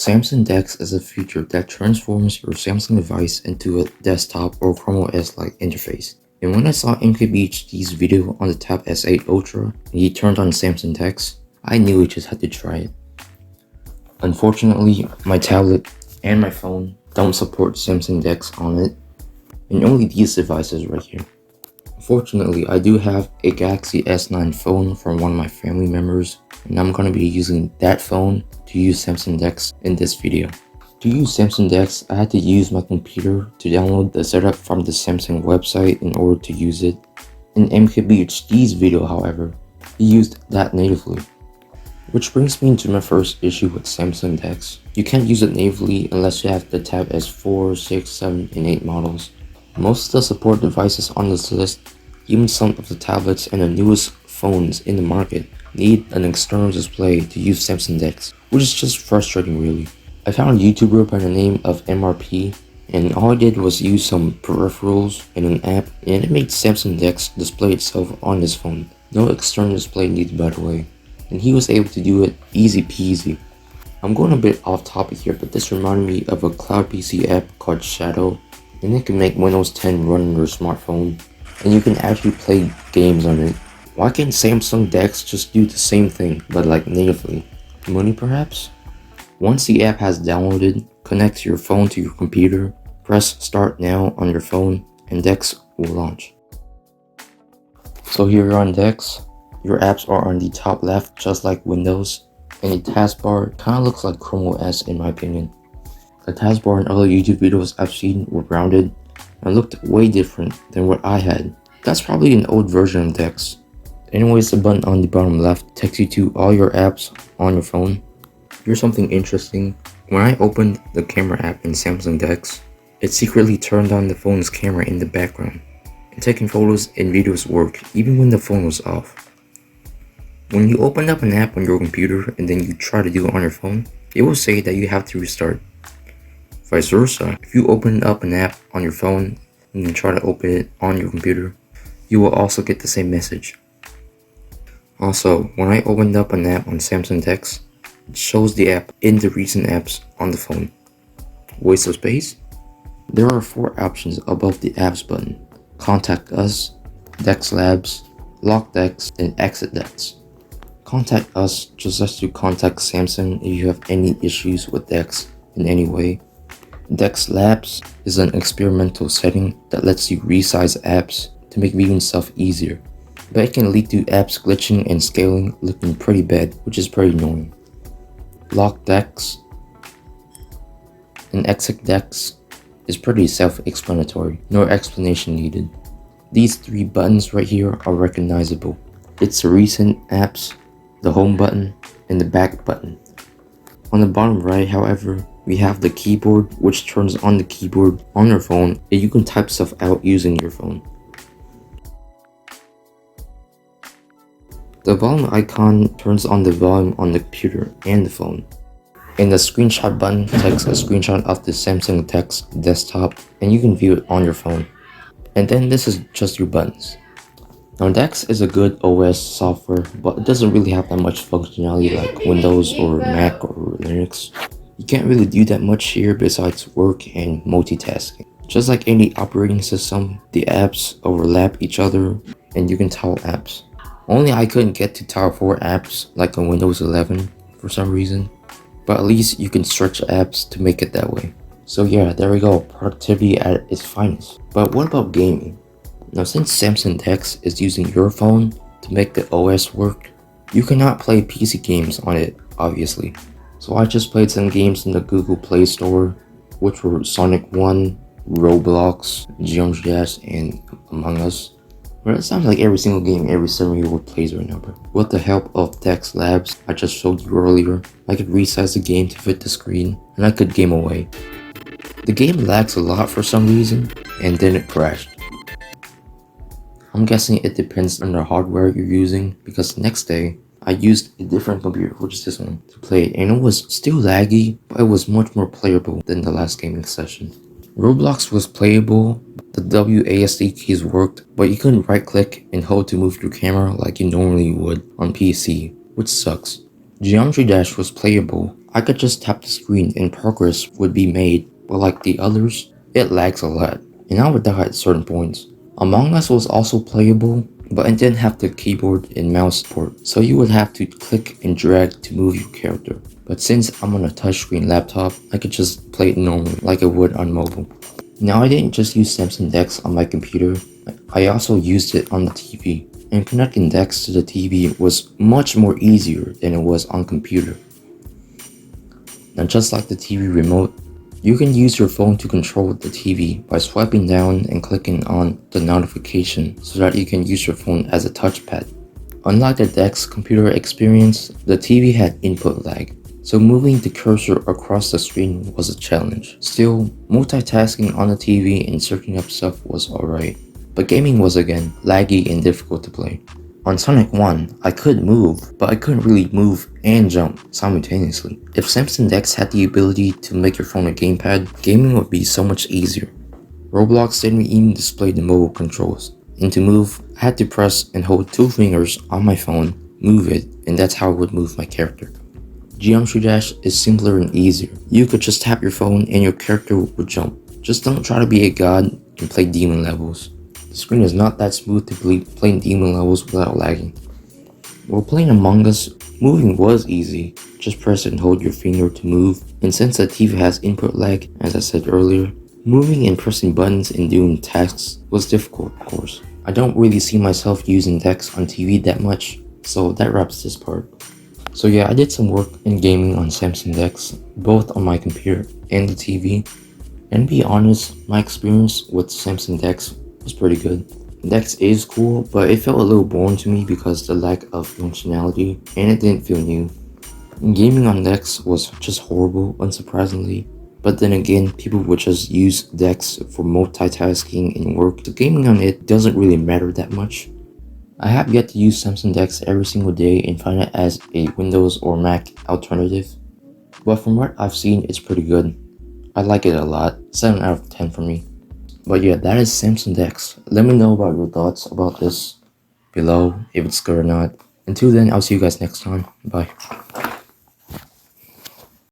Samsung DeX is a feature that transforms your Samsung device into a desktop or Chrome OS-like interface. And when I saw MKBHD's video on the Tab S8 Ultra and he turned on Samsung DeX, I knew I just had to try it. Unfortunately, my tablet and my phone don't support Samsung DeX on it, and only these devices right here. Fortunately, I do have a Galaxy S9 phone from one of my family members, and I'm going to be using that phone to use Samsung DeX in this video. To use Samsung DeX, I had to use my computer to download the setup from the Samsung website in order to use it. In MKBHD's video, however, he used that natively. Which brings me to my first issue with Samsung DeX. You can't use it natively unless you have the Tab S4, 6, 7, and 8 models. Most of the support devices on this list, even some of the tablets and the newest phones in the market, need an external display to use Samsung DeX, which is just frustrating really. I found a YouTuber by the name of MRP, and all I did was use some peripherals and an app, and it made Samsung DeX display itself on his phone. No external display needed, by the way, and he was able to do it easy peasy. I'm going a bit off topic here, but this reminded me of a cloud PC app called Shadow, and it can make Windows 10 run on your smartphone, and you can actually play games on it. Why can't Samsung DeX just do the same thing, but like natively? Money perhaps? Once the app has downloaded, connect your phone to your computer, press start now on your phone, and DeX will launch. So here you're on DeX, your apps are on the top left just like Windows, and the taskbar kinda looks like Chrome OS in my opinion. The taskbar in other YouTube videos I've seen were rounded and looked way different than what I had. That's probably an old version of DeX. Anyways, the button on the bottom left takes you to all your apps on your phone. Here's something interesting. When I opened the camera app in Samsung DeX, it secretly turned on the phone's camera in the background, and taking photos and videos worked even when the phone was off. When you open up an app on your computer and then you try to do it on your phone, it will say that you have to restart. Vice versa, if you open up an app on your phone and then try to open it on your computer, you will also get the same message. Also, when I opened up an app on Samsung DeX, it shows the app in the recent apps on the phone. Waste of space? There are 4 options above the apps button: Contact Us, DeX Labs, Lock DeX, and Exit DeX. Contact Us just lets you contact Samsung if you have any issues with DeX in any way. DeX Labs is an experimental setting that lets you resize apps to make viewing stuff easier, but it can lead to apps glitching and scaling looking pretty bad, which is pretty annoying. Lock DeX and Exit DeX is pretty self-explanatory, no explanation needed. These 3 buttons right here are recognizable. It's the recent apps, the home button, and the back button. On the bottom right, however, we have the keyboard, which turns on the keyboard on your phone and you can type stuff out using your phone. The volume icon turns on the volume on the computer and the phone. And the screenshot button takes a screenshot of the Samsung DeX desktop and you can view it on your phone. And then this is just your buttons. Now DeX is a good OS software, but it doesn't really have that much functionality like Windows or Mac or Linux. You can't really do that much here besides work and multitasking. Just like any operating system, the apps overlap each other and you can toggle apps. Only I couldn't get to toggle 4 apps like on Windows 11 for some reason, but at least you can stretch apps to make it that way. So yeah, there we go, productivity at its finest. But what about gaming? Now since Samsung DeX is using your phone to make the OS work, you cannot play PC games on it, obviously. So I just played some games in the Google Play Store, which were Sonic 1, Roblox, Geometry Dash, and Among Us. But it sounds like every single game every 7-year-old plays right now, bro. With the help of DeX Labs I just showed you earlier, I could resize the game to fit the screen, and I could game away. The game lags a lot for some reason, and then it crashed. I'm guessing it depends on the hardware you're using, because the next day, I used a different computer, which is this one, to play it, and it was still laggy, but it was much more playable than the last gaming session. Roblox was playable, the WASD keys worked, but you couldn't right click and hold to move your camera like you normally would on PC, which sucks. Geometry Dash was playable, I could just tap the screen and progress would be made, but like the others, it lags a lot, and I would die at certain points. Among Us was also playable, but it didn't have the keyboard and mouse support, so you would have to click and drag to move your character. But since I'm on a touchscreen laptop, I could just play it normally like I would on mobile. Now I didn't just use Samsung DeX on my computer, I also used it on the TV, and connecting DeX to the TV was much more easier than it was on computer. Now just like the TV remote, you can use your phone to control the TV by swiping down and clicking on the notification so that you can use your phone as a touchpad. Unlike the DeX computer experience, the TV had input lag, so moving the cursor across the screen was a challenge. Still, multitasking on the TV and searching up stuff was alright, but gaming was again laggy and difficult to play. On Sonic 1, I could move, but I couldn't really move and jump simultaneously. If Samsung DeX had the ability to make your phone a gamepad, gaming would be so much easier. Roblox didn't even display the mobile controls, and to move, I had to press and hold 2 fingers on my phone, move it, and that's how I would move my character. Geometry Dash is simpler and easier. You could just tap your phone and your character would jump. Just don't try to be a god and play demon levels. The screen is not that smooth to play playing demon levels without lagging. While playing Among Us, moving was easy. Just press and hold your finger to move, and since the TV has input lag, as I said earlier, moving and pressing buttons and doing tasks was difficult, of course. I don't really see myself using DeX on TV that much, so that wraps this part. So yeah, I did some work in gaming on Samsung DeX, both on my computer and the TV, and to be honest, my experience with Samsung DeX was pretty good. DeX is cool, but it felt a little boring to me because the lack of functionality, and it didn't feel new. Gaming on DeX was just horrible, unsurprisingly, but then again, people would just use DeX for multitasking and work, so gaming on it doesn't really matter that much. I have yet to use Samsung DeX every single day and find it as a Windows or Mac alternative, but from what I've seen, it's pretty good. I like it a lot, 7 out of 10 for me. But yeah, that is Samsung DeX. Let me know about your thoughts about this below, if it's good or not. Until then, I'll see you guys next time. Bye.